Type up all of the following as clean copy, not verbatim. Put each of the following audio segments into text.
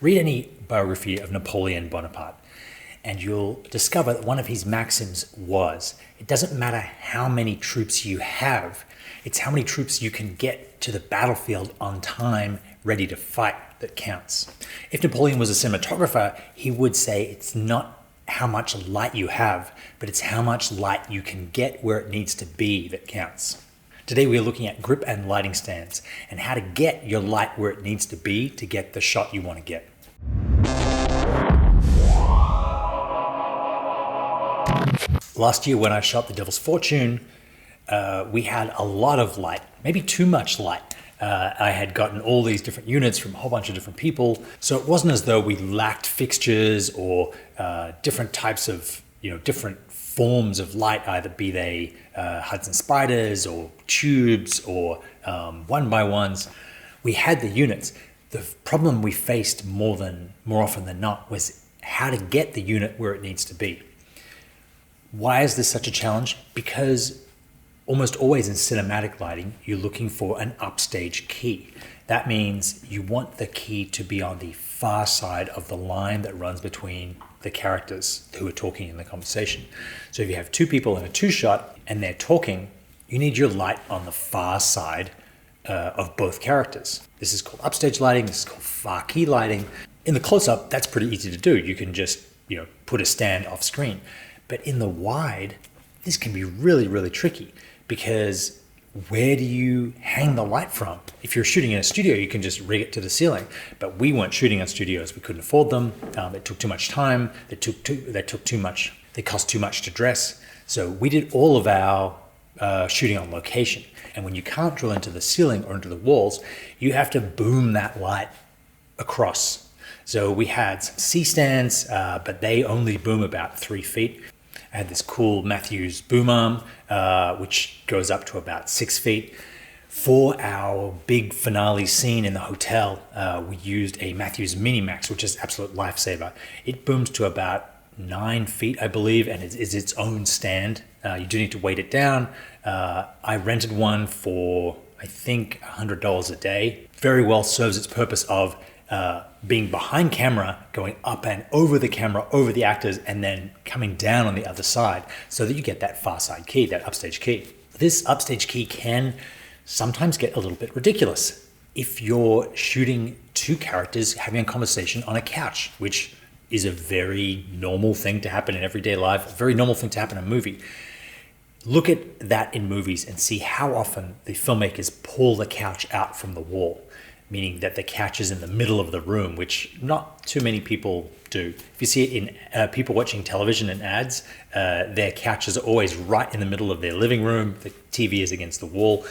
Read any biography of Napoleon Bonaparte, and you'll discover that one of his maxims was, it doesn't matter how many troops you have, it's how many troops you can get to the battlefield on time, ready to fight, that counts. If Napoleon was a cinematographer, he would say it's not how much light you have, but it's how much light you can get where it needs to be that counts. Today we are looking at grip and lighting stands and how to get your light where it needs to be to get the shot you want to get. Last year when I shot The Devil's Fortune, we had a lot of light, maybe too much light. I had gotten all these different units from a whole bunch of different people, so it wasn't as though we lacked fixtures or different types of, different forms of light, either be they Hudson spiders or tubes or 1x1s. We had the units. The problem we faced more often than not was how to get the unit where it needs to be. Why is this such a challenge? Because almost always in cinematic lighting, you're looking for an upstage key. That means you want the key to be on the far side of the line that runs between the characters who are talking in the conversation. So if you have two people in a two-shot and they're talking, you need your light on the far side of both characters. This is called upstage lighting. This is called far key lighting. In the close-up, that's pretty easy to do. You can just put a stand off screen. But in the wide, this can be really, really tricky, because where do you hang the light from? If you're shooting in a studio, you can just rig it to the ceiling. But we weren't shooting in studios. We couldn't afford them. It took too much time. They cost too much to dress. So we did all of our shooting on location. And when you can't drill into the ceiling or into the walls, you have to boom that light across. So we had some C-stands, but they only boom about 3 feet. I had this cool Matthews boom arm, which goes up to about 6 feet. For our big finale scene in the hotel, we used a Matthews Mini Max, which is absolute lifesaver. It booms to about 9 feet, I believe, and it is its own stand. You do need to weight it down. I rented one for, I think, $100 a day. Very well serves its purpose of being behind camera, going up and over the camera, over the actors, and then coming down on the other side so that you get that far side key, that upstage key. This upstage key can sometimes get a little bit ridiculous. If you're shooting two characters having a conversation on a couch, which is a very normal thing to happen in everyday life, a very normal thing to happen in a movie. Look at that in movies and see how often the filmmakers pull the couch out from the wall, meaning that the couch is in the middle of the room, which not too many people do. If you see it in people watching television and ads, their couches are always right in the middle of their living room. The TV is against the wall.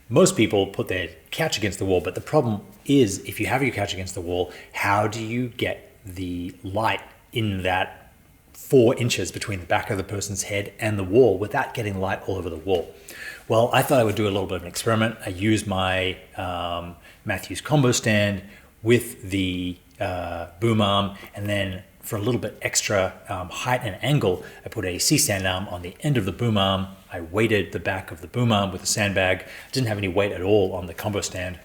Most people put their couch against the wall, but the problem is, if you have your couch against the wall, how do you get the light in that 4 inches between the back of the person's head and the wall without getting light all over the wall? Well, I thought I would do a little bit of an experiment. I used my Matthews combo stand with the boom arm, and then for a little bit extra height and angle, I put a C-stand arm on the end of the boom arm. I weighted the back of the boom arm with a sandbag. Didn't have any weight at all on the combo stand.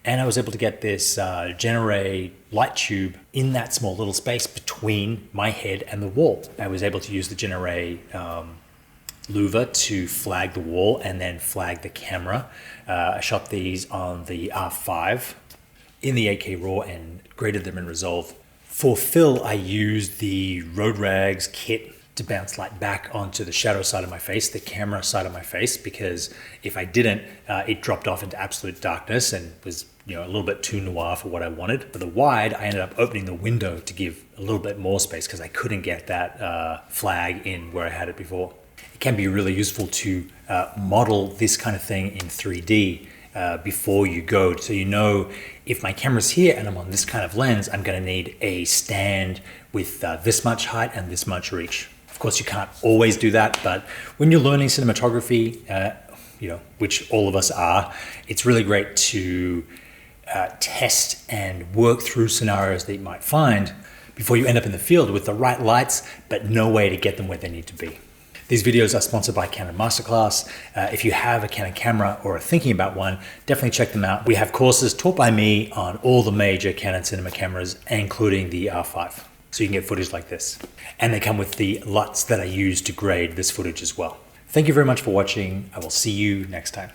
And I was able to get this 𝙎𝙬𝙄𝙎 light tube in that small little space between my head and the wall. I was able to use the 𝙎𝙬𝙄 louver to flag the wall and then flag the camera. I shot these on the R5 in the 8K RAW and graded them in Resolve. For fill, I used the Road Rags kit to bounce light back onto the shadow side of my face, the camera side of my face, because if I didn't, it dropped off into absolute darkness and was a little bit too noir for what I wanted. For the wide, I ended up opening the window to give a little bit more space because I couldn't get that flag in where I had it before. It can be really useful to model this kind of thing in 3D before you go. So if my camera's here and I'm on this kind of lens, I'm going to need a stand with this much height and this much reach. Of course, you can't always do that, but when you're learning cinematography, which all of us are, it's really great to test and work through scenarios that you might find before you end up in the field with the right lights, but no way to get them where they need to be. These videos are sponsored by Canon Masterclass. If you have a Canon camera or are thinking about one, definitely check them out. We have courses taught by me on all the major Canon cinema cameras, including the R5. So you can get footage like this. And they come with the LUTs that I use to grade this footage as well. Thank you very much for watching. I will see you next time.